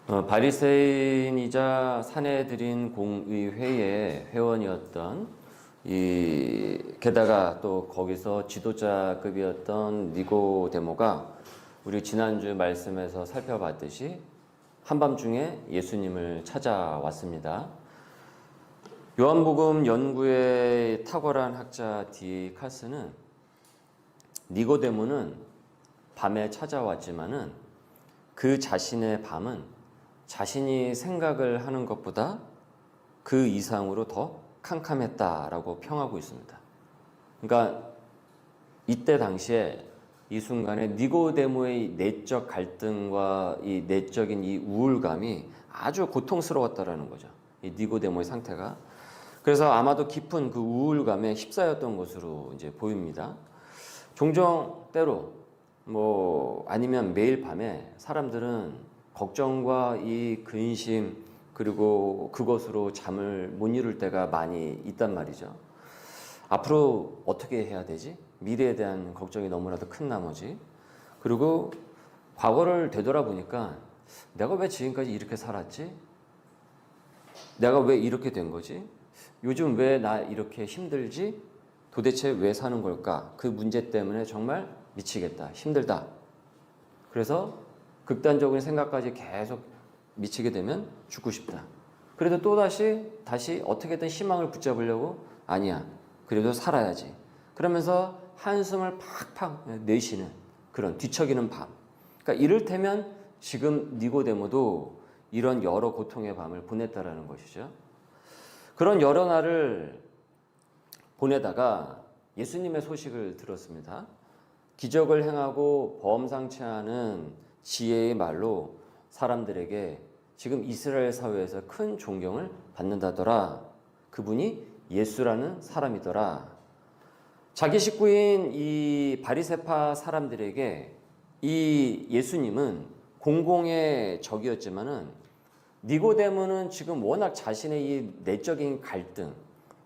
바리새인이자 사내들인 공의회의 회원이었던 게다가 또 거기서 지도자급이었던 니고데모가 우리 지난주 말씀에서 살펴봤듯이 한밤중에 예수님을 찾아왔습니다. 요한복음 연구에 탁월한 학자 D. 칼스는 니고데모는 밤에 찾아왔지만은 그 자신의 밤은 자신이 생각을 하는 것보다 그 이상으로 더 캄캄했다라고 평하고 있습니다. 그러니까 이때 당시에 이 순간에 니고데모의 내적 갈등과 이 내적인 이 우울감이 아주 고통스러웠다라는 거죠. 이 니고데모의 상태가. 그래서 아마도 깊은 그 우울감에 휩싸였던 것으로 이제 보입니다. 종종 때로 아니면 매일 밤에 사람들은 걱정과 이 근심 그리고 그것으로 잠을 못 이룰 때가 많이 있단 말이죠. 앞으로 어떻게 해야 되지? 미래에 대한 걱정이 너무나도 큰 나머지, 그리고 과거를 되돌아보니까 내가 왜 지금까지 이렇게 살았지? 내가 왜 이렇게 된 거지? 요즘 왜 나 이렇게 힘들지? 도대체 왜 사는 걸까? 그 문제 때문에 정말 미치겠다, 힘들다. 그래서 극단적인 생각까지 계속 미치게 되면 죽고 싶다. 그래도 다시 어떻게든 희망을 붙잡으려고, 아니야, 그래도 살아야지. 그러면서 한숨을 팍팍 내쉬는 그런 뒤척이는 밤. 그러니까 이를테면 지금 니고데모도 이런 여러 고통의 밤을 보냈다라는 것이죠. 그런 여러 날을 보내다가 예수님의 소식을 들었습니다. 기적을 행하고 범상치 않은 지혜의 말로 사람들에게 지금 이스라엘 사회에서 큰 존경을 받는다더라. 그분이 예수라는 사람이더라. 자기 식구인 이 바리새파 사람들에게 이 예수님은 공공의 적이었지만은 니고데모는 지금 워낙 자신의 이 내적인 갈등,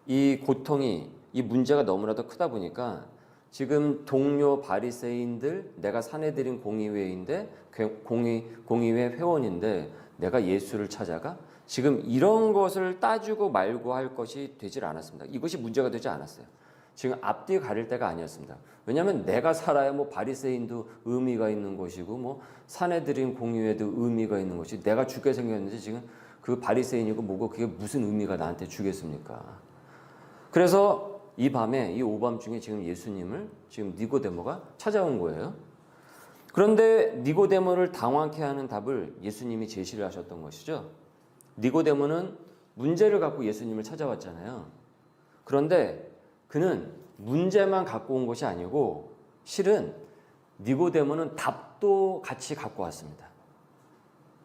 이 고통이, 이 문제가 너무나도 크다 보니까 지금 동료 바리새인들, 내가 사내들인 공의회인데, 공의회 회원인데 내가 예수를 찾아가? 지금 이런 것을 따지고 말고 할 것이 되질 않았습니다. 이것이 문제가 되지 않았어요. 지금 앞뒤 가릴 때가 아니었습니다. 왜냐하면 내가 살아야 바리새인도 의미가 있는 것이고 사내들인 공의회도 의미가 있는 것이, 내가 죽게 생겼는데 지금 그 바리새인이고 뭐고 그게 무슨 의미가 나한테 주겠습니까? 그래서 이 밤에, 이 오밤중에 지금 예수님을 지금 니고데모가 찾아온 거예요. 그런데 니고데모를 당황케 하는 답을 예수님이 제시를 하셨던 것이죠. 니고데모는 문제를 갖고 예수님을 찾아왔잖아요. 그런데 그는 문제만 갖고 온 것이 아니고 실은 니고데모는 답도 같이 갖고 왔습니다.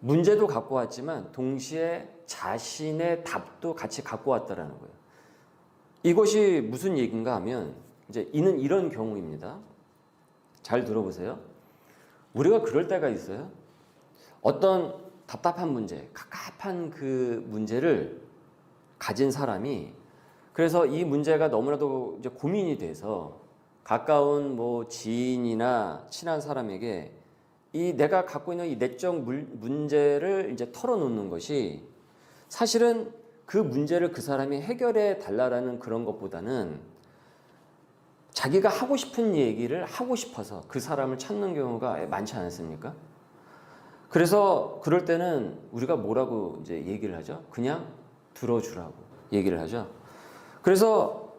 문제도 갖고 왔지만 동시에 자신의 답도 같이 갖고 왔다라는 거예요. 이것이 무슨 얘기인가 하면 이제 이는 이런 경우입니다. 잘 들어보세요. 우리가 그럴 때가 있어요. 어떤 답답한 문제, 갑갑한 그 문제를 가진 사람이, 그래서 이 문제가 너무나도 이제 고민이 돼서 가까운 지인이나 친한 사람에게 이 내가 갖고 있는 이 내적 문제를 이제 털어놓는 것이, 사실은 그 문제를 그 사람이 해결해 달라라는 그런 것보다는 자기가 하고 싶은 얘기를 하고 싶어서 그 사람을 찾는 경우가 많지 않습니까? 그래서 그럴 때는 우리가 뭐라고 이제 얘기를 하죠? 그냥 들어주라고 얘기를 하죠. 그래서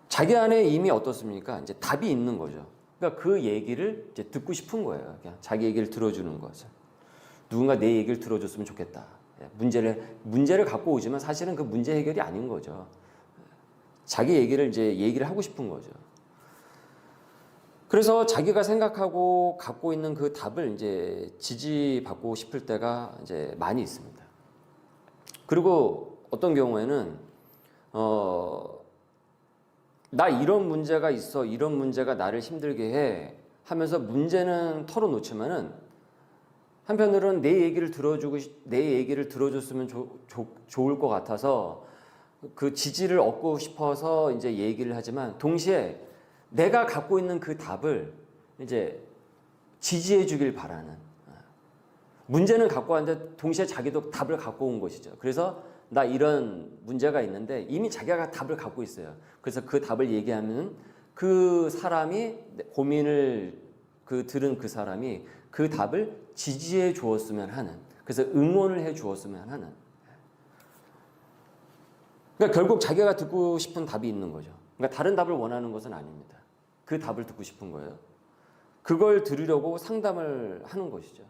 자기 안에 이미 어떻습니까? 이제 답이 있는 거죠. 그러니까 그 얘기를 이제 듣고 싶은 거예요. 그냥 자기 얘기를 들어주는 거죠. 누군가 내 얘기를 들어줬으면 좋겠다. 문제를 갖고 오지만 사실은 그 문제 해결이 아닌 거죠. 자기 얘기를 하고 싶은 거죠. 그래서 자기가 생각하고 갖고 있는 그 답을 이제 지지받고 싶을 때가 이제 많이 있습니다. 그리고 어떤 경우에는 나 이런 문제가 있어, 이런 문제가 나를 힘들게 해 하면서 문제는 털어놓지만은 한편으로는 내 얘기를 들어줬으면 좋을 것 같아서 그 지지를 얻고 싶어서 이제 얘기를 하지만 동시에 내가 갖고 있는 그 답을 이제 지지해 주길 바라는, 문제는 갖고 왔는데 동시에 자기도 답을 갖고 온 것이죠. 그래서 나 이런 문제가 있는데 이미 자기가 답을 갖고 있어요. 그래서 그 답을 얘기하면 그 사람이 고민을 들은 그 사람이 그 답을 지지해 주었으면 하는, 그래서 응원을 해 주었으면 하는. 그러니까 결국 자기가 듣고 싶은 답이 있는 거죠. 그러니까 다른 답을 원하는 것은 아닙니다. 그 답을 듣고 싶은 거예요. 그걸 들으려고 상담을 하는 것이죠.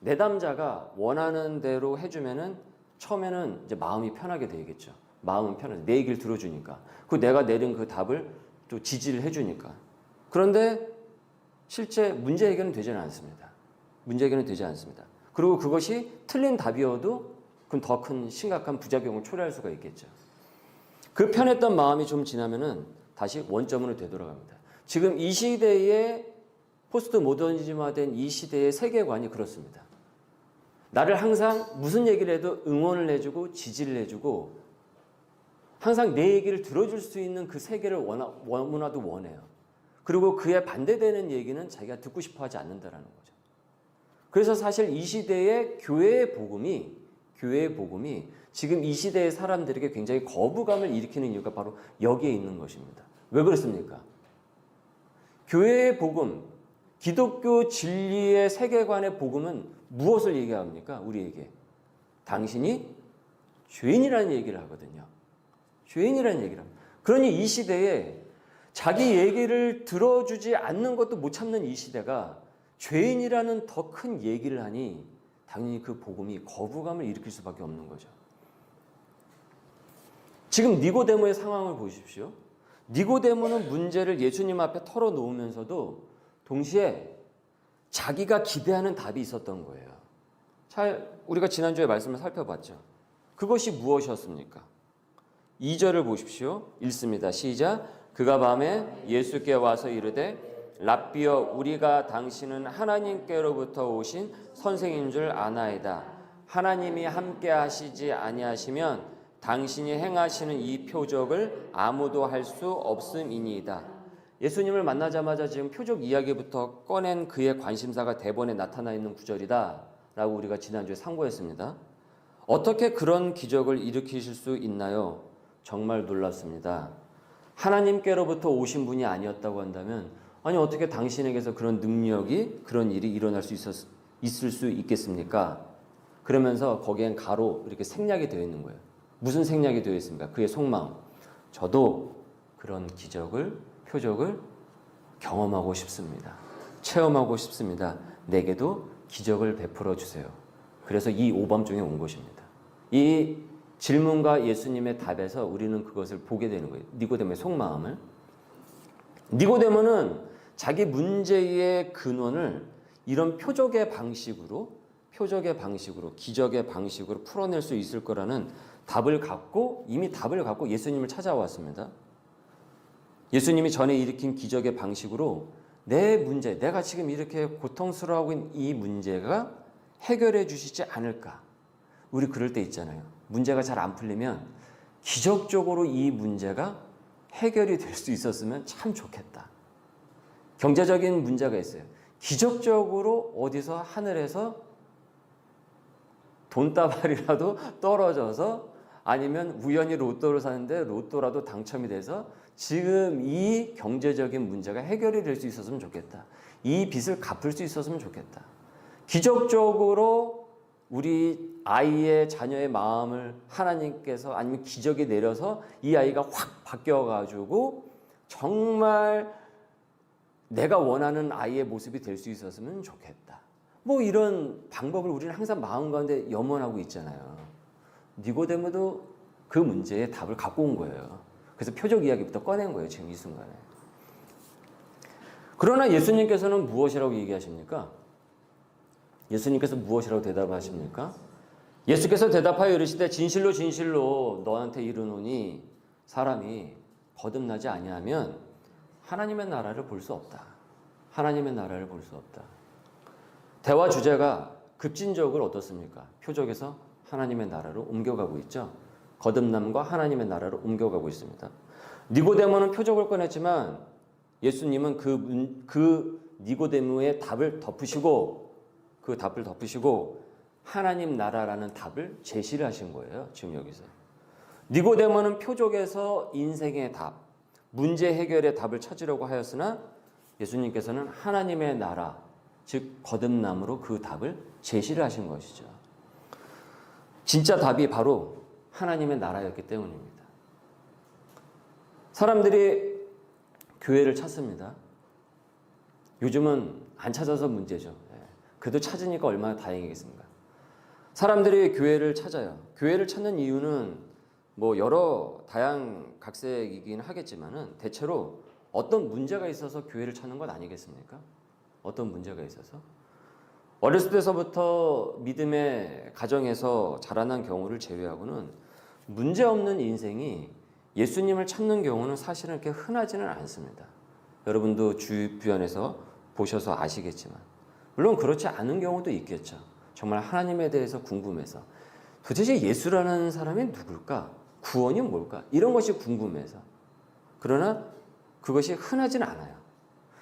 내담자가 원하는 대로 해주면은 처음에는 이제 마음이 편하게 되겠죠. 마음은 편하게 내 얘기를 들어주니까, 그 내가 내린 그 답을 또 지지를 해주니까. 그런데 실제 문제 해결은 되지는 않습니다. 문제 해결은 되지 않습니다. 그리고 그것이 틀린 답이어도 그건 더 큰 심각한 부작용을 초래할 수가 있겠죠. 그 편했던 마음이 좀 지나면은 다시 원점으로 되돌아갑니다. 지금 이 시대의 포스트 모더니즘화된 이 시대의 세계관이 그렇습니다. 나를 항상 무슨 얘기를 해도 응원을 해주고 지지를 해주고 항상 내 얘기를 들어줄 수 있는 그 세계를 너무나도 원해요. 그리고 그에 반대되는 얘기는 자기가 듣고 싶어 하지 않는다라는 거죠. 그래서 사실 이 시대의 교회의 복음이 지금 이 시대의 사람들에게 굉장히 거부감을 일으키는 이유가 바로 여기에 있는 것입니다. 왜 그렇습니까? 교회의 복음, 기독교 진리의 세계관의 복음은 무엇을 얘기합니까? 우리에게 당신이 죄인이라는 얘기를 하거든요. 죄인이라는 얘기를 합니다. 그러니 이 시대에 자기 얘기를 들어주지 않는 것도 못 참는 이 시대가 죄인이라는 더 큰 얘기를 하니 당연히 그 복음이 거부감을 일으킬 수밖에 없는 거죠. 지금 니고데모의 상황을 보십시오. 니고데모는 문제를 예수님 앞에 털어놓으면서도 동시에 자기가 기대하는 답이 있었던 거예요. 우리가 지난주에 말씀을 살펴봤죠. 그것이 무엇이었습니까? 2절을 보십시오. 읽습니다. 시작. 그가 밤에 예수께 와서 이르되 랍비여, 우리가 당신은 하나님께로부터 오신 선생인 줄 아나이다. 하나님이 함께 하시지 아니하시면 당신이 행하시는 이 표적을 아무도 할 수 없음이니이다. 예수님을 만나자마자 지금 표적 이야기부터 꺼낸 그의 관심사가 대본에 나타나 있는 구절이다 라고 우리가 지난주에 상고했습니다. 어떻게 그런 기적을 일으키실 수 있나요? 정말 놀랐습니다. 하나님께로부터 오신 분이 아니었다고 한다면, 아니 어떻게 당신에게서 그런 능력이, 그런 일이 일어날 수 있을 수 있겠습니까? 그러면서 거기엔 가로 이렇게 생략이 되어 있는 거예요. 무슨 생략이 되어 있습니까? 그의 속마음. 저도 그런 기적을, 표적을 경험하고 싶습니다. 체험하고 싶습니다. 내게도 기적을 베풀어 주세요. 그래서 이 오밤중에 온 것입니다. 이 질문과 예수님의 답에서 우리는 그것을 보게 되는 거예요. 니고데모의 속마음을. 니고데모는 자기 문제의 근원을 이런 표적의 방식으로, 기적의 방식으로 풀어낼 수 있을 거라는 이미 답을 갖고 예수님을 찾아왔습니다. 예수님이 전에 일으킨 기적의 방식으로 내 문제, 내가 지금 이렇게 고통스러워하고 있는 이 문제가 해결해 주시지 않을까. 우리 그럴 때 있잖아요. 문제가 잘 안 풀리면 기적적으로 이 문제가 해결이 될 수 있었으면 참 좋겠다. 경제적인 문제가 있어요. 기적적으로 어디서 하늘에서 돈다발이라도 떨어져서, 아니면 우연히 로또를 사는데 로또라도 당첨이 돼서 지금 이 경제적인 문제가 해결이 될 수 있었으면 좋겠다. 이 빚을 갚을 수 있었으면 좋겠다. 기적적으로 우리 아이의, 자녀의 마음을 하나님께서, 아니면 기적이 내려서 이 아이가 확 바뀌어가지고 정말 내가 원하는 아이의 모습이 될 수 있었으면 좋겠다. 뭐 이런 방법을 우리는 항상 마음 가운데 염원하고 있잖아요. 니고데모도 그 문제에 답을 갖고 온 거예요. 그래서 표적 이야기부터 꺼낸 거예요, 지금 이 순간에. 그러나 예수님께서는 무엇이라고 얘기하십니까? 예수님께서 무엇이라고 대답하십니까? 예수께서 대답하여 이르시되 진실로 진실로 너한테 이르노니 사람이 거듭나지 아니하면 하나님의 나라를 볼 수 없다. 하나님의 나라를 볼 수 없다. 대화 주제가 급진적으로 어떻습니까? 표적에서 하나님의 나라로 옮겨가고 있죠. 거듭남과 하나님의 나라로 옮겨가고 있습니다. 니고데모는 표적을 꺼냈지만 예수님은 그 니고데모의 답을 덮으시고 그 답을 덮으시고 하나님 나라라는 답을 제시를 하신 거예요. 지금 여기서. 니고데모는 표적에서 인생의 답, 문제 해결의 답을 찾으려고 하였으나 예수님께서는 하나님의 나라, 즉 거듭남으로 그 답을 제시를 하신 것이죠. 진짜 답이 바로 하나님의 나라였기 때문입니다. 사람들이 교회를 찾습니다. 요즘은 안 찾아서 문제죠. 그래도 찾으니까 얼마나 다행이겠습니까? 사람들이 교회를 찾아요. 교회를 찾는 이유는 뭐 여러 다양각색이긴 하겠지만은 대체로 어떤 문제가 있어서 교회를 찾는 것 아니겠습니까? 어떤 문제가 있어서? 어렸을 때서부터 믿음의 가정에서 자라난 경우를 제외하고는 문제 없는 인생이 예수님을 찾는 경우는 사실은 그렇게 흔하지는 않습니다. 여러분도 주변에서 보셔서 아시겠지만 물론 그렇지 않은 경우도 있겠죠. 정말 하나님에 대해서 궁금해서 도대체 예수라는 사람이 누굴까? 구원이 뭘까? 이런 것이 궁금해서. 그러나 그것이 흔하지는 않아요.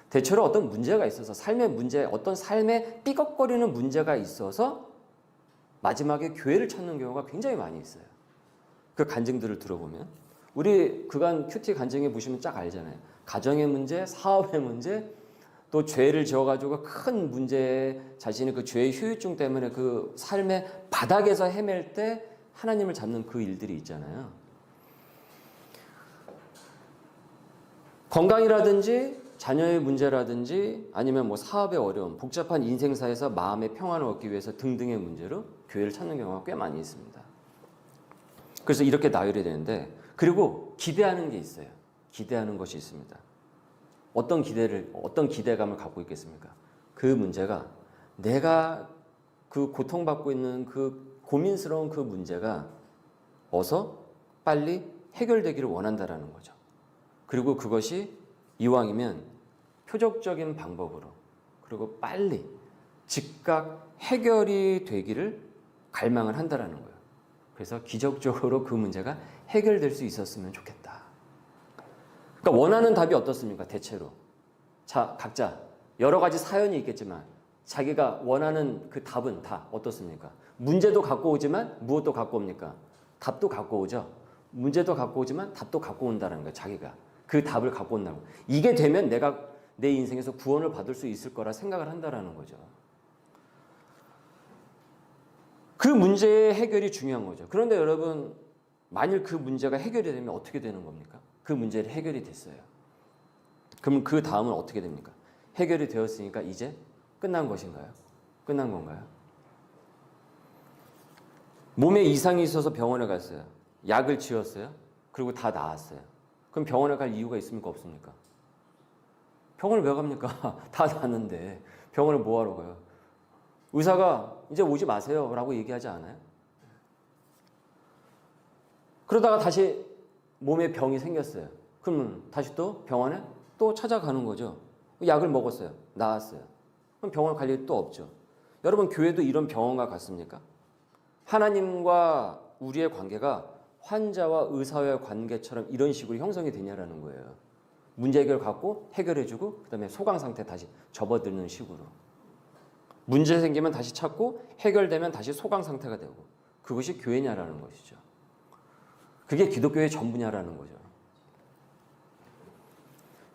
대체로 어떤 문제가 있어서 삶의 문제, 어떤 삶에 삐걱거리는 문제가 있어서 마지막에 교회를 찾는 경우가 굉장히 많이 있어요. 그 간증들을 들어보면 우리 그간 큐티 간증해 보시면 쫙 알잖아요. 가정의 문제, 사업의 문제, 또 죄를 지어가지고 큰 문제에 자신의 그 죄의 후유증 때문에 그 삶의 바닥에서 헤맬 때 하나님을 잡는 그 일들이 있잖아요. 건강이라든지 자녀의 문제라든지 아니면 뭐 사업의 어려움, 복잡한 인생사에서 마음의 평안을 얻기 위해서 등등의 문제로 교회를 찾는 경우가 꽤 많이 있습니다. 그래서 이렇게 나열이 되는데 그리고 기대하는 게 있어요. 기대하는 것이 있습니다. 어떤 기대감을 갖고 있겠습니까? 그 문제가 내가 그 고통받고 있는 그 고민스러운 그 문제가 어서 빨리 해결되기를 원한다라는 거죠. 그리고 그것이 이왕이면 표적적인 방법으로 그리고 빨리 즉각 해결이 되기를 갈망을 한다라는 거예요. 그래서 기적적으로 그 문제가 해결될 수 있었으면 좋겠다. 그러니까 원하는 답이 어떻습니까? 대체로. 자, 각자 여러 가지 사연이 있겠지만 자기가 원하는 그 답은 다 어떻습니까? 문제도 갖고 오지만 무엇도 갖고 옵니까? 답도 갖고 오죠. 문제도 갖고 오지만 답도 갖고 온다는 거예요. 자기가. 그 답을 갖고 온다고. 이게 되면 내가 내 인생에서 구원을 받을 수 있을 거라 생각을 한다는 거죠. 그 문제의 해결이 중요한 거죠. 그런데 여러분, 만일 그 문제가 해결이 되면 어떻게 되는 겁니까? 그 문제를 해결이 됐어요. 그럼 그 다음은 어떻게 됩니까? 해결이 되었으니까 이제 끝난 것인가요? 끝난 건가요? 몸에 이상이 있어서 병원에 갔어요. 약을 지었어요. 그리고 다 나았어요. 그럼 병원에 갈 이유가 있습니까? 없습니까? 병원을 왜 갑니까? 다 나았는데 병원을 뭐하러 가요? 의사가 이제 오지 마세요 라고 얘기하지 않아요? 그러다가 다시 몸에 병이 생겼어요. 그러면 다시 또 병원에 또 찾아가는 거죠. 약을 먹었어요. 나았어요. 그럼 병원 갈 일 또 없죠. 여러분, 교회도 이런 병원과 같습니까? 하나님과 우리의 관계가 환자와 의사의 관계처럼 이런 식으로 형성이 되냐라는 거예요. 문제 해결 갖고 해결해주고 그다음에 소강 상태 다시 접어드는 식으로. 문제 생기면 다시 찾고 해결되면 다시 소강 상태가 되고 그것이 교회냐라는 것이죠. 그게 기독교의 전부냐라는 거죠.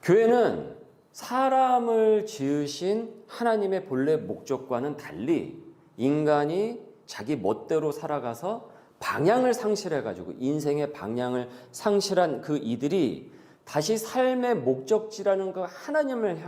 교회는 사람을 지으신 하나님의 본래 목적과는 달리 인간이 자기 멋대로 살아가서 방향을 상실해가지고 인생의 방향을 상실한 그 이들이 다시 삶의 목적지라는 그 하나님을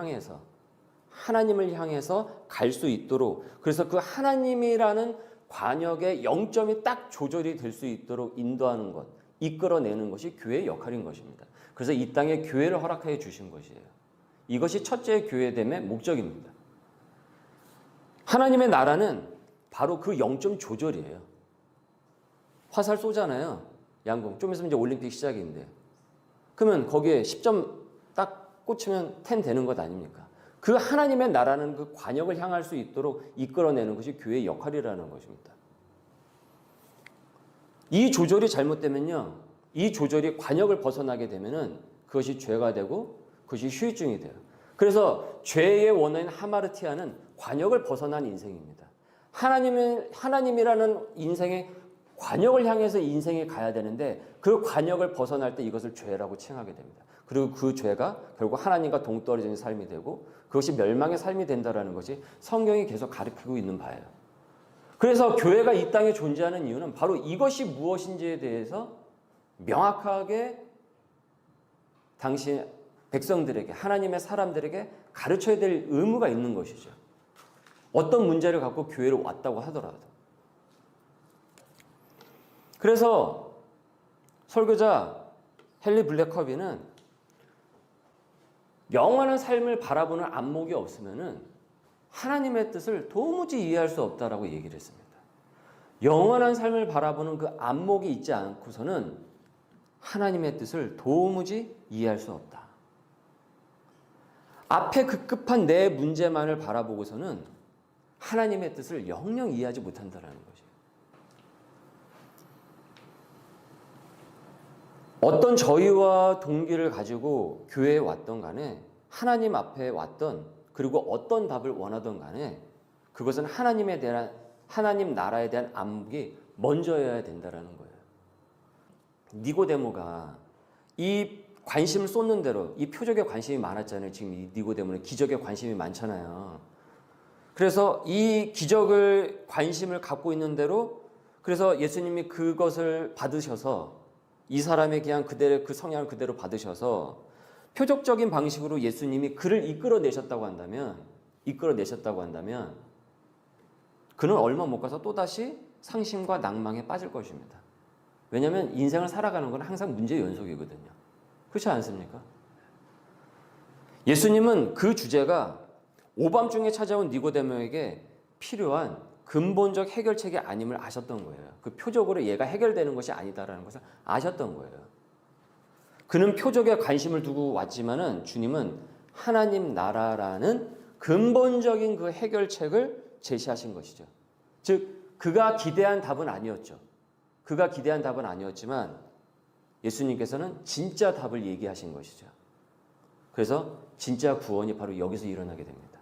향해서 갈 수 있도록, 그래서 그 하나님이라는 관역의 0점이 딱 조절이 될 수 있도록 인도하는 것, 이끌어내는 것이 교회의 역할인 것입니다. 그래서 이 땅에 교회를 허락하여 주신 것이에요. 이것이 첫째 교회됨의 목적입니다. 하나님의 나라는 바로 그 0점 조절이에요. 화살 쏘잖아요. 양궁. 좀 있으면 이제 올림픽 시작인데. 그러면 거기에 10점 딱 꽂히면 10 되는 것 아닙니까? 그 하나님의 나라는 그 관역을 향할 수 있도록 이끌어내는 것이 교회의 역할이라는 것입니다. 이 조절이 잘못되면요. 이 조절이 관역을 벗어나게 되면은 그것이 죄가 되고 그것이 후유증이 돼요. 그래서 죄의 원어인 하마르티아는 관역을 벗어난 인생입니다. 하나님이라는 인생의 관역을 향해서 인생이 가야 되는데 그 관역을 벗어날 때 이것을 죄라고 칭하게 됩니다. 그리고 그 죄가 결국 하나님과 동떨어지는 삶이 되고 그것이 멸망의 삶이 된다는 것이 성경이 계속 가르치고 있는 바예요. 그래서 교회가 이 땅에 존재하는 이유는 바로 이것이 무엇인지에 대해서 명확하게 당신 백성들에게 하나님의 사람들에게 가르쳐야 될 의무가 있는 것이죠. 어떤 문제를 갖고 교회로 왔다고 하더라도. 그래서 설교자 헨리 블랙커비는 영원한 삶을 바라보는 안목이 없으면은 하나님의 뜻을 도무지 이해할 수 없다라고 얘기를 했습니다. 영원한 삶을 바라보는 그 안목이 있지 않고서는 하나님의 뜻을 도무지 이해할 수 없다. 앞에 급급한 내 문제만을 바라보고서는 하나님의 뜻을 영영 이해하지 못한다는 거죠. 어떤 저희와 동기를 가지고 교회에 왔던 간에 하나님 앞에 왔던 그리고 어떤 답을 원하던 간에 그것은 하나님 나라에 대한 안목이 먼저여야 된다는 거예요. 니고데모가 이 관심을 쏟는 대로 이 표적에 관심이 많았잖아요. 지금 이 니고데모는 기적에 관심이 많잖아요. 그래서 이 기적을 관심을 갖고 있는 대로 그래서 예수님이 그것을 받으셔서 이 사람의 그냥 그대로 그 성향을 그대로 받으셔서 표적적인 방식으로 예수님이 그를 이끌어내셨다고 한다면 그는 얼마 못 가서 또다시 상심과 낭망에 빠질 것입니다. 왜냐하면 인생을 살아가는 건 항상 문제의 연속이거든요. 그렇지 않습니까? 예수님은 그 주제가 오밤중에 찾아온 니고데모에게 필요한 근본적 해결책이 아님을 아셨던 거예요. 그 표적으로 얘가 해결되는 것이 아니다라는 것을 아셨던 거예요. 그는 표적에 관심을 두고 왔지만은 주님은 하나님 나라라는 근본적인 그 해결책을 제시하신 것이죠. 즉 그가 기대한 답은 아니었죠. 그가 기대한 답은 아니었지만 예수님께서는 진짜 답을 얘기하신 것이죠. 그래서 진짜 구원이 바로 여기서 일어나게 됩니다.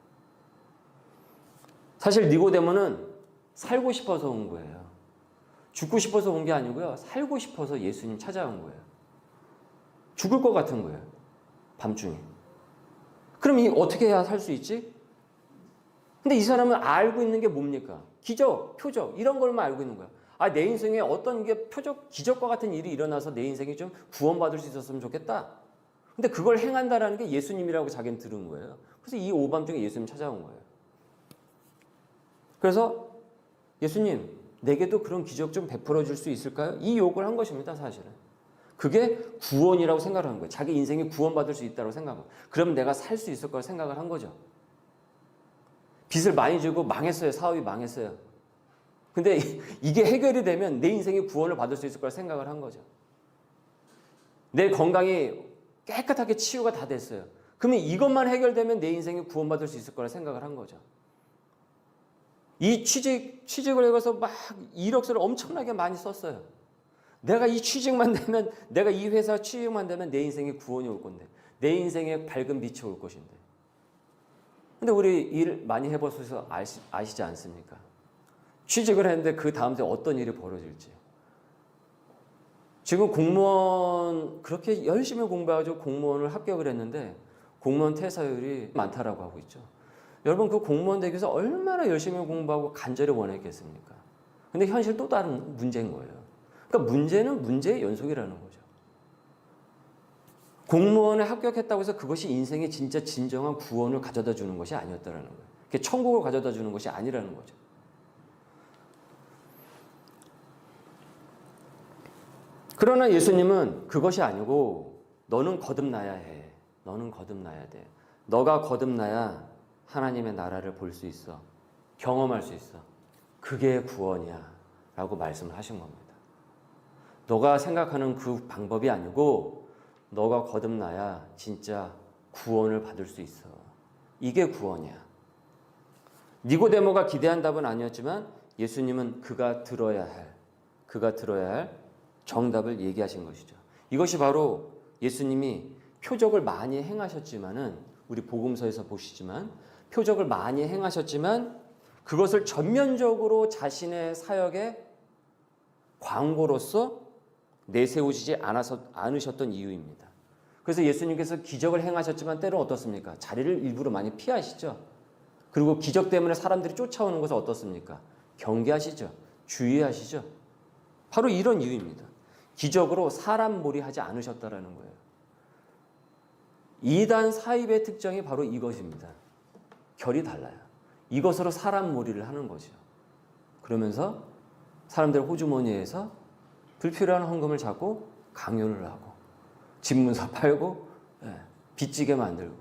사실 니고데모는 살고 싶어서 온 거예요. 죽고 싶어서 온 게 아니고요. 살고 싶어서 예수님 찾아온 거예요. 죽을 것 같은 거예요. 밤중에. 그럼 어떻게 해야 살 수 있지? 근데 이 사람은 알고 있는 게 뭡니까? 기적, 표적 이런 걸만 알고 있는 거야. 내 인생에 어떤 게 기적과 같은 일이 일어나서 내 인생이 좀 구원받을 수 있었으면 좋겠다. 근데 그걸 행한다라는 게 예수님이라고 자기는 들은 거예요. 그래서 이 오밤중에 예수님 찾아온 거예요. 그래서 예수님, 내게도 그런 기적 좀 베풀어 줄 수 있을까요? 이 요구를 한 것입니다, 사실은. 그게 구원이라고 생각을 한 거예요. 자기 인생이 구원받을 수 있다고 생각하고. 그러면 내가 살 수 있을 거라고 생각을 한 거죠. 빚을 많이 주고 망했어요. 사업이 망했어요. 근데 이게 해결이 되면 내 인생이 구원을 받을 수 있을 거라 생각을 한 거죠. 내 건강이 깨끗하게 치유가 다 됐어요. 그러면 이것만 해결되면 내 인생이 구원받을 수 있을 거라 생각을 한 거죠. 이 취직을 해서 막 이력서를 엄청나게 많이 썼어요. 내가 이 취직만 되면, 내가 이 회사 취직만 되면 내 인생에 구원이 올 건데, 내 인생에 밝은 빛이 올 것인데. 근데 우리 일 많이 해보셔서 아시지 않습니까? 취직을 했는데 그 다음 주에 어떤 일이 벌어질지. 지금 공무원 그렇게 열심히 공부해가지고 공무원을 합격을 했는데 공무원 퇴사율이 많다라고 하고 있죠. 여러분 그 공무원 되기 위해서 얼마나 열심히 공부하고 간절히 원했겠습니까? 근데 현실 또 다른 문제인 거예요. 그러니까 문제는 문제의 연속이라는 거죠. 공무원에 합격했다고 해서 그것이 인생의 진짜 진정한 구원을 가져다 주는 것이 아니었다라는 거예요. 그게 천국을 가져다 주는 것이 아니라는 거죠. 그러나 예수님은 그것이 아니고 너는 거듭나야 해. 너는 거듭나야 돼. 너가 거듭나야 하나님의 나라를 볼 수 있어. 경험할 수 있어. 그게 구원이야. 라고 말씀을 하신 겁니다. 너가 생각하는 그 방법이 아니고 너가 거듭나야 진짜 구원을 받을 수 있어. 이게 구원이야. 니고데모가 기대한 답은 아니었지만 예수님은 그가 들어야 할 정답을 얘기하신 것이죠. 이것이 바로 예수님이 표적을 많이 행하셨지만은 우리 복음서에서 보시지만 표적을 많이 행하셨지만 그것을 전면적으로 자신의 사역의 광고로서 내세우시지 않으셨던 이유입니다. 그래서 예수님께서 기적을 행하셨지만 때로 어떻습니까? 자리를 일부러 많이 피하시죠. 그리고 기적 때문에 사람들이 쫓아오는 것은 어떻습니까? 경계하시죠. 주의하시죠. 바로 이런 이유입니다. 기적으로 사람 몰이하지 않으셨다라는 거예요. 이단 사입의 특징이 바로 이것입니다. 결이 달라요. 이것으로 사람 몰이를 하는 거죠. 그러면서 사람들 호주머니에서 불필요한 헌금을 잡고 강요를 하고 집문서 팔고 빚지게 만들고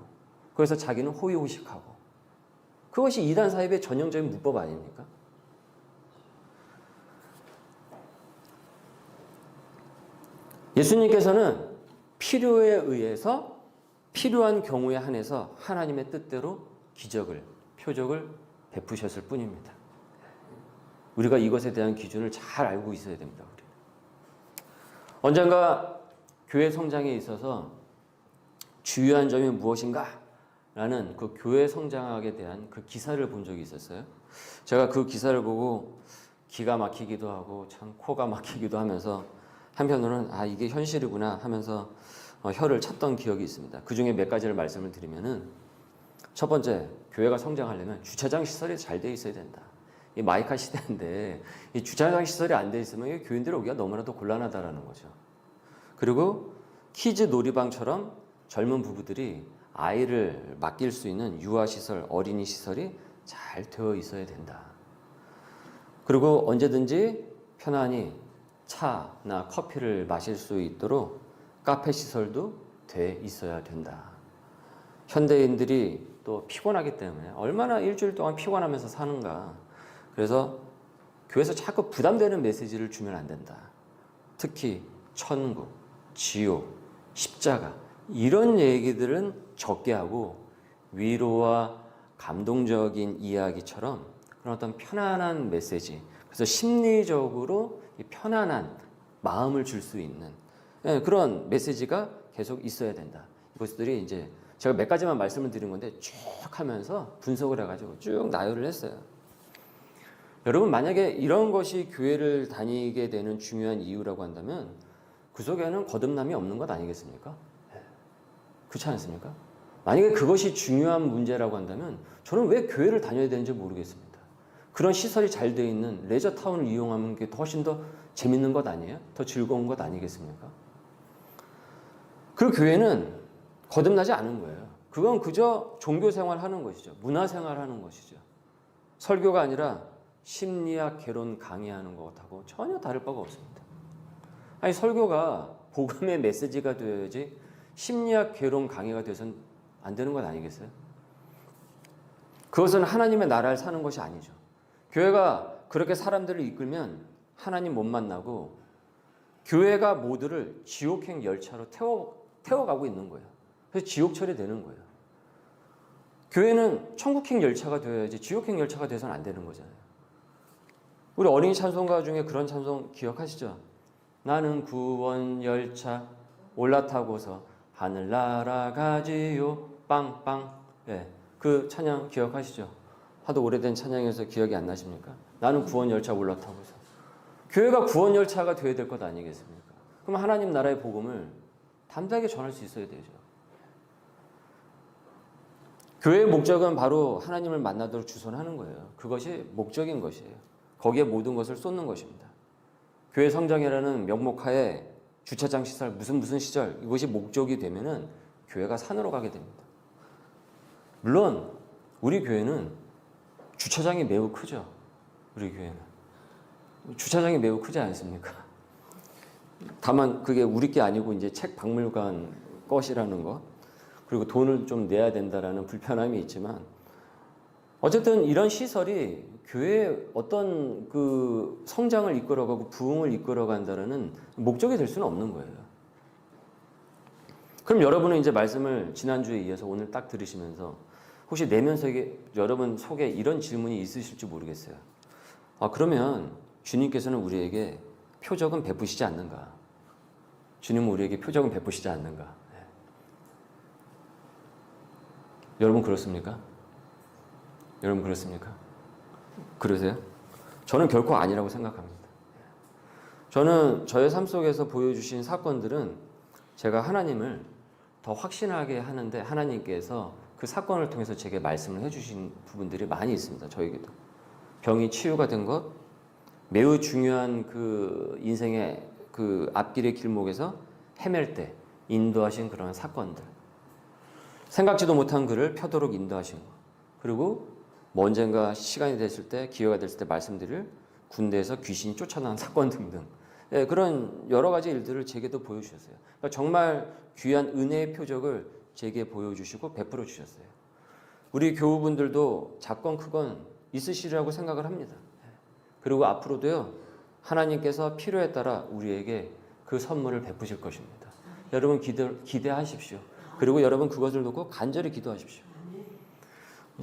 그래서 자기는 호의호식하고 그것이 이단 사입의 전형적인 문법 아닙니까? 예수님께서는 필요에 의해서 필요한 경우에 한해서 하나님의 뜻대로 기적을, 표적을 베푸셨을 뿐입니다. 우리가 이것에 대한 기준을 잘 알고 있어야 됩니다. 우리. 언젠가 교회 성장에 있어서 주요한 점이 무엇인가? 라는 그 교회 성장학에 대한 그 기사를 본 적이 있었어요. 제가 그 기사를 보고 기가 막히기도 하고 참 코가 막히기도 하면서 한편으로는 이게 현실이구나 하면서 혀를 찼던 기억이 있습니다. 그 중에 몇 가지를 말씀을 드리면은 첫 번째, 교회가 성장하려면 주차장 시설이 잘 돼 있어야 된다. 이 마이카 시대인데 이 주차장 시설이 안 돼 있으면 교인들이 오기가 너무나도 곤란하다라는 거죠. 그리고 키즈 놀이방처럼 젊은 부부들이 아이를 맡길 수 있는 유아시설, 어린이 시설이 잘 되어 있어야 된다. 그리고 언제든지 편안히 차나 커피를 마실 수 있도록 카페 시설도 돼 있어야 된다. 현대인들이 또 피곤하기 때문에 얼마나 일주일 동안 피곤하면서 사는가. 그래서 교회에서 자꾸 부담되는 메시지를 주면 안 된다. 특히 천국, 지옥, 십자가 이런 얘기들은 적게 하고 위로와 감동적인 이야기처럼 그런 어떤 편안한 메시지, 그래서 심리적으로 편안한 마음을 줄 수 있는 그런 메시지가 계속 있어야 된다. 이것들이 이제 제가 몇 가지만 말씀을 드린 건데 쭉 하면서 분석을 해가지고 쭉 나열을 했어요. 여러분 만약에 이런 것이 교회를 다니게 되는 중요한 이유라고 한다면 그 속에는 거듭남이 없는 것 아니겠습니까? 그렇지 않습니까? 만약에 그것이 중요한 문제라고 한다면 저는 왜 교회를 다녀야 되는지 모르겠습니다. 그런 시설이 잘 되어 있는 레저타운을 이용하는 게 훨씬 더 재밌는 것 아니에요? 더 즐거운 것 아니겠습니까? 그 교회는 거듭나지 않은 거예요. 그건 그저 종교생활 하는 것이죠. 문화생활 하는 것이죠. 설교가 아니라 심리학 개론 강의하는 것하고 전혀 다를 바가 없습니다. 아니 설교가 복음의 메시지가 되어야지 심리학 개론 강의가 돼서는 안 되는 것 아니겠어요? 그것은 하나님의 나라를 사는 것이 아니죠. 교회가 그렇게 사람들을 이끌면 하나님 못 만나고 교회가 모두를 지옥행 열차로 태워가고 있는 거예요. 그래서 지옥철이 되는 거예요. 교회는 천국행 열차가 되어야지 지옥행 열차가 돼서는 안 되는 거잖아요. 우리 어린이 찬송가 중에 그런 찬송 기억하시죠? 나는 구원 열차 올라타고서 하늘 날아가지요 빵빵. 그 찬양 기억하시죠? 하도 오래된 찬양에서 기억이 안 나십니까? 나는 구원 열차 올라타고서. 교회가 구원 열차가 되어야 될 것 아니겠습니까? 그럼 하나님 나라의 복음을 담대하게 전할 수 있어야 되죠. 교회의 목적은 바로 하나님을 만나도록 주선하는 거예요. 그것이 목적인 것이에요. 거기에 모든 것을 쏟는 것입니다. 교회 성장이라는 명목하에 주차장 시설, 무슨 시절 이것이 목적이 되면은 교회가 산으로 가게 됩니다. 물론 우리 교회는 주차장이 매우 크죠. 우리 교회는 주차장이 매우 크지 않습니까? 다만 그게 우리 게 아니고 이제 책 박물관 것이라는 거, 그리고 돈을 좀 내야 된다라는 불편함이 있지만 어쨌든 이런 시설이 교회의 어떤 그 성장을 이끌어가고 부흥을 이끌어간다라는 목적이 될 수는 없는 거예요. 그럼 여러분은 이제 말씀을 지난주에 이어서 오늘 딱 들으시면서 혹시 내면속에 여러분 속에 이런 질문이 있으실지 모르겠어요. 그러면 주님께서는 우리에게 표적은 베푸시지 않는가? 주님은 우리에게 표적은 베푸시지 않는가? 여러분 그렇습니까? 여러분 그렇습니까? 그러세요? 저는 결코 아니라고 생각합니다. 저는 저의 삶 속에서 보여주신 사건들은 제가 하나님을 더 확신하게 하는데 하나님께서 그 사건을 통해서 제게 말씀을 해주신 부분들이 많이 있습니다. 저에게도. 병이 치유가 된 것, 매우 중요한 그 인생의 그 앞길의 길목에서 헤맬 때 인도하신 그런 사건들. 생각지도 못한 글을 펴도록 인도하신 것. 그리고 뭐 언젠가 시간이 됐을 때, 기회가 됐을 때 말씀드릴 군대에서 귀신이 쫓아나온 사건 등등. 예, 그런 여러 가지 일들을 제게도 보여주셨어요. 그러니까 정말 귀한 은혜의 표적을 제게 보여주시고 베풀어 주셨어요. 우리 교우분들도 작건 크건 있으시리라고 생각을 합니다. 그리고 앞으로도요, 하나님께서 필요에 따라 우리에게 그 선물을 베푸실 것입니다. 여러분 기대하십시오. 그리고 여러분 그것을 놓고 간절히 기도하십시오.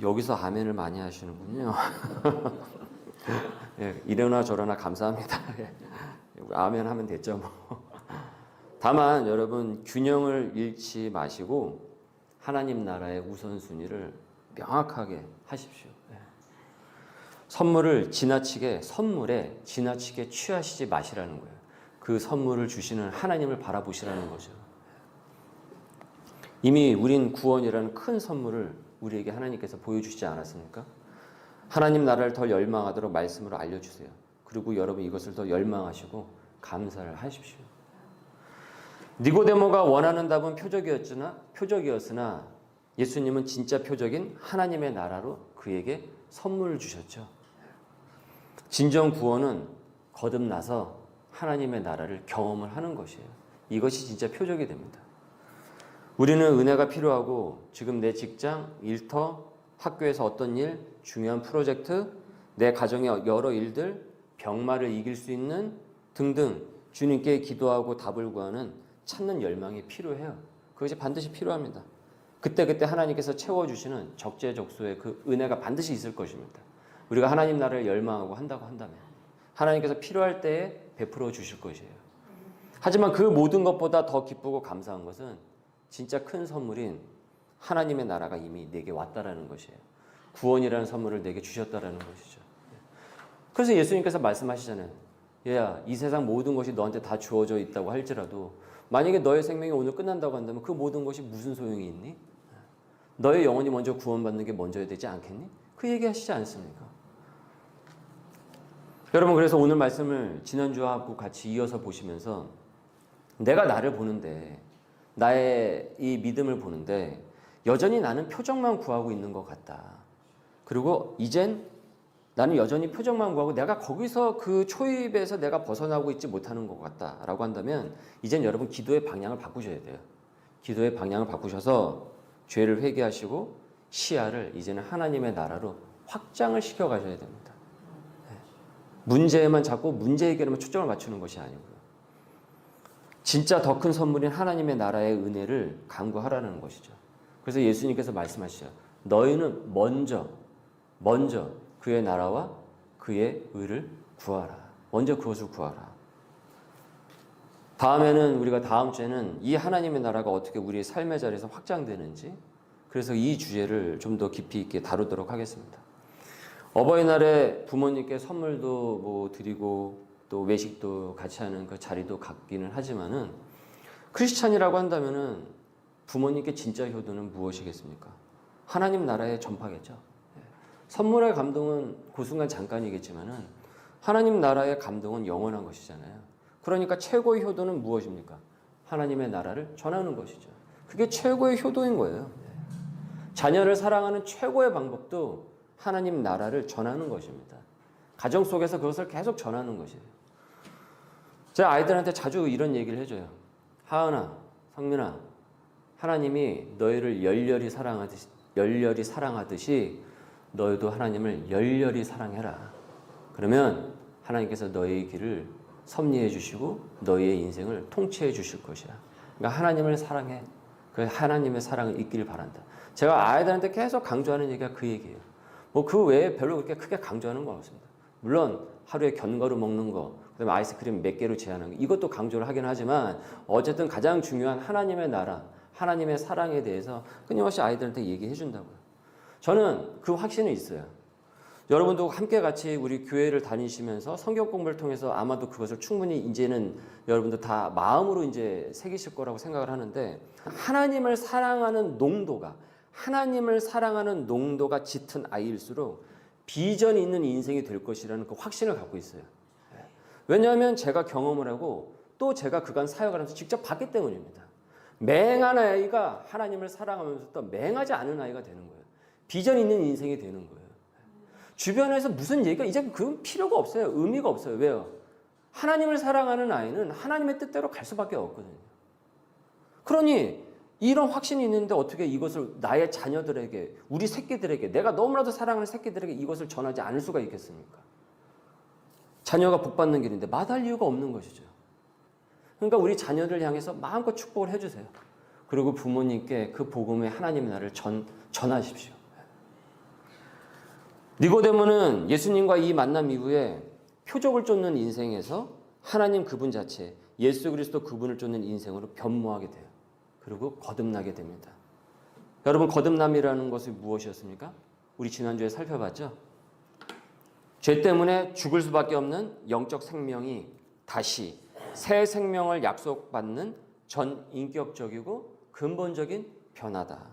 여기서 아멘을 많이 하시는군요. 예, 이러나 저러나 감사합니다. 예, 아멘 하면 됐죠 뭐. 다만 여러분 균형을 잃지 마시고 하나님 나라의 우선순위를 명확하게 하십시오. 예. 선물에 지나치게 취하시지 마시라는 거예요. 그 선물을 주시는 하나님을 바라보시라는 거죠. 이미 우린 구원이라는 큰 선물을 우리에게 하나님께서 보여주시지 않았습니까? 하나님 나라를 더 열망하도록 말씀으로 알려주세요. 그리고 여러분 이것을 더 열망하시고 감사를 하십시오. 니고데모가 원하는 답은 표적이었으나 예수님은 진짜 표적인 하나님의 나라로 그에게 선물을 주셨죠. 진정 구원은 거듭나서 하나님의 나라를 경험을 하는 것이에요. 이것이 진짜 표적이 됩니다. 우리는 은혜가 필요하고 지금 내 직장, 일터, 학교에서 어떤 일, 중요한 프로젝트, 내 가정의 여러 일들, 병마를 이길 수 있는 등등 주님께 기도하고 답을 구하는 찾는 열망이 필요해요. 그것이 반드시 필요합니다. 그때 하나님께서 채워주시는 적재적소의 그 은혜가 반드시 있을 것입니다. 우리가 하나님 나라를 열망하고 한다고 한다면 하나님께서 필요할 때에 베풀어 주실 것이에요. 하지만 그 모든 것보다 더 기쁘고 감사한 것은 진짜 큰 선물인 하나님의 나라가 이미 내게 왔다라는 것이에요. 구원이라는 선물을 내게 주셨다라는 것이죠. 그래서 예수님께서 말씀하시잖아요. 얘야, 이 세상 모든 것이 너한테 다 주어져 있다고 할지라도 만약에 너의 생명이 오늘 끝난다고 한다면 그 모든 것이 무슨 소용이 있니? 너의 영혼이 먼저 구원받는 게 먼저야 되지 않겠니? 그 얘기 하시지 않습니까? 여러분, 그래서 오늘 말씀을 지난주하고 같이 이어서 보시면서 내가 나를 보는데, 나의 이 믿음을 보는데 여전히 나는 표적만 구하고 있는 것 같다. 그리고 이젠 나는 여전히 표적만 구하고 내가 거기서 그 초입에서 내가 벗어나고 있지 못하는 것 같다라고 한다면 이젠 여러분 기도의 방향을 바꾸셔야 돼요. 기도의 방향을 바꾸셔서 죄를 회개하시고 시야를 이제는 하나님의 나라로 확장을 시켜 가셔야 됩니다. 문제에만 자꾸 문제 해결에만 초점을 맞추는 것이 아니고요. 진짜 더 큰 선물인 하나님의 나라의 은혜를 간구하라는 것이죠. 그래서 예수님께서 말씀하시죠. 너희는 먼저 그의 나라와 그의 의를 구하라. 먼저 그것을 구하라. 다음 주에는 이 하나님의 나라가 어떻게 우리의 삶의 자리에서 확장되는지, 그래서 이 주제를 좀 더 깊이 있게 다루도록 하겠습니다. 어버이날에 부모님께 선물도 뭐 드리고 또 외식도 같이 하는 그 자리도 갖기는 하지만은 크리스찬이라고 한다면은 부모님께 진짜 효도는 무엇이겠습니까? 하나님 나라의 전파겠죠. 선물의 감동은 그 순간 잠깐이겠지만은 하나님 나라의 감동은 영원한 것이잖아요. 그러니까 최고의 효도는 무엇입니까? 하나님의 나라를 전하는 것이죠. 그게 최고의 효도인 거예요. 자녀를 사랑하는 최고의 방법도 하나님 나라를 전하는 것입니다. 가정 속에서 그것을 계속 전하는 것이에요. 제가 아이들한테 자주 이런 얘기를 해줘요. 하은아, 성민아, 하나님이 너희를 열렬히 사랑하듯이 너희도 하나님을 열렬히 사랑해라. 그러면 하나님께서 너희의 길을 섭리해 주시고 너희의 인생을 통치해 주실 것이야. 그러니까 하나님을 사랑해. 그 하나님의 사랑을 잊기를 바란다. 제가 아이들한테 계속 강조하는 얘기가 그 얘기예요. 뭐 그 외에 별로 그렇게 크게 강조하는 건 없습니다. 물론 하루에 견과류 먹는 거, 그다음에 아이스크림 몇 개로 제한하는 거, 이것도 강조를 하긴 하지만 어쨌든 가장 중요한 하나님의 나라, 하나님의 사랑에 대해서 끊임없이 아이들한테 얘기해 준다고요. 저는 그 확신이 있어요. 여러분도 함께 같이 우리 교회를 다니시면서 성경 공부를 통해서 아마도 그것을 충분히 이제는 여러분도 다 마음으로 이제 새기실 거라고 생각을 하는데, 하나님을 사랑하는 농도가 짙은 아이일수록 비전이 있는 인생이 될 것이라는 그 확신을 갖고 있어요. 왜냐하면 제가 경험을 하고 또 제가 그간 사역을 하면서 직접 봤기 때문입니다. 맹한 아이가 하나님을 사랑하면서 또 맹하지 않은 아이가 되는 거예요. 비전 있는 인생이 되는 거예요. 주변에서 무슨 얘기가 이제 그 필요가 없어요. 의미가 없어요. 왜요? 하나님을 사랑하는 아이는 하나님의 뜻대로 갈 수밖에 없거든요. 그러니 이런 확신이 있는데 어떻게 이것을 나의 자녀들에게, 우리 새끼들에게, 내가 너무나도 사랑하는 새끼들에게 이것을 전하지 않을 수가 있겠습니까? 자녀가 복받는 길인데 마다할 이유가 없는 것이죠. 그러니까 우리 자녀를 향해서 마음껏 축복을 해주세요. 그리고 부모님께 그 복음의 하나님의 나라를 전하십시오. 니고데모는 예수님과 이 만남 이후에 표적을 쫓는 인생에서 하나님 그분 자체, 예수 그리스도 그분을 쫓는 인생으로 변모하게 돼요. 그리고 거듭나게 됩니다. 여러분, 거듭남이라는 것이 무엇이었습니까? 우리 지난주에 살펴봤죠? 죄 때문에 죽을 수밖에 없는 영적 생명이 다시 새 생명을 약속받는 전인격적이고 근본적인 변화다.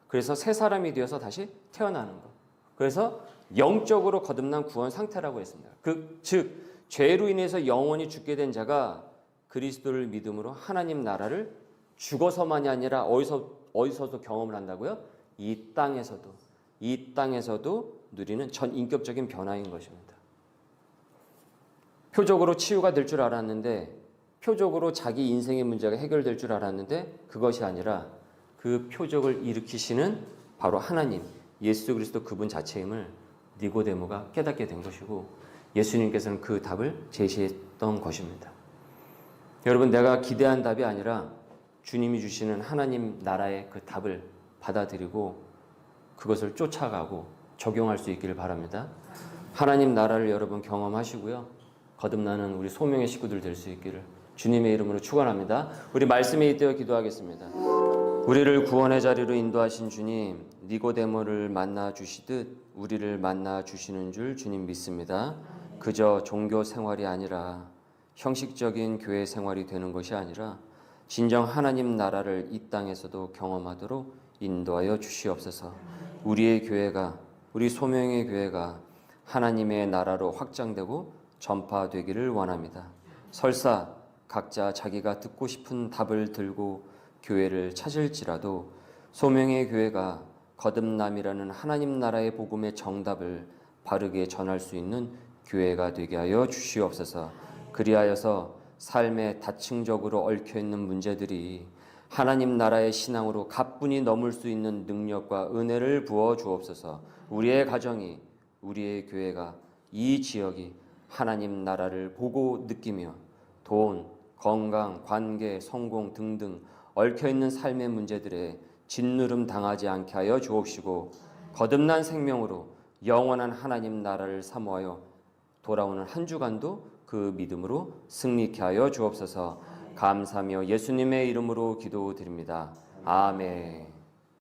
그래서 새 사람이 되어서 다시 태어나는 것. 그래서 영적으로 거듭난 구원 상태라고 했습니다. 즉 죄로 인해서 영원히 죽게 된 자가 그리스도를 믿음으로 하나님 나라를 죽어서만이 아니라 어디서도 경험을 한다고요? 이 땅에서도 누리는 전인격적인 변화인 것입니다. 표적으로 치유가 될 줄 알았는데, 표적으로 자기 인생의 문제가 해결될 줄 알았는데 그것이 아니라 그 표적을 일으키시는 바로 하나님, 예수 그리스도 그분 자체임을 니고데모가 깨닫게 된 것이고, 예수님께서는 그 답을 제시했던 것입니다. 여러분, 내가 기대한 답이 아니라 주님이 주시는 하나님 나라의 그 답을 받아들이고 그것을 쫓아가고 적용할 수 있기를 바랍니다. 하나님 나라를 여러분 경험하시고요, 거듭나는 우리 소명의 식구들 될 수 있기를 주님의 이름으로 축원합니다. 우리 말씀에 잇대어 기도하겠습니다. 우리를 구원의 자리로 인도하신 주님, 니고데모를 만나 주시듯 우리를 만나 주시는 줄 주님 믿습니다. 그저 종교 생활이 아니라, 형식적인 교회 생활이 되는 것이 아니라 진정 하나님 나라를 이 땅에서도 경험하도록 인도하여 주시옵소서. 우리의 교회가, 우리 소명의 교회가 하나님의 나라로 확장되고 전파되기를 원합니다. 설사 각자 자기가 듣고 싶은 답을 들고 교회를 찾을지라도 소명의 교회가 거듭남이라는 하나님 나라의 복음의 정답을 바르게 전할 수 있는 교회가 되게 하여 주시옵소서. 그리하여서 삶에 다층적으로 얽혀있는 문제들이 하나님 나라의 신앙으로 가뿐히 넘을 수 있는 능력과 은혜를 부어 주옵소서. 우리의 가정이, 우리의 교회가, 이 지역이 하나님 나라를 보고 느끼며 돈, 건강, 관계, 성공 등등 얽혀있는 삶의 문제들에 짓누름 당하지 않게 하여 주옵시고, 거듭난 생명으로 영원한 하나님 나라를 사모하여 돌아오는 한 주간도 그 믿음으로 승리케 하여 주옵소서. 감사하며 예수님의 이름으로 기도드립니다. 아멘.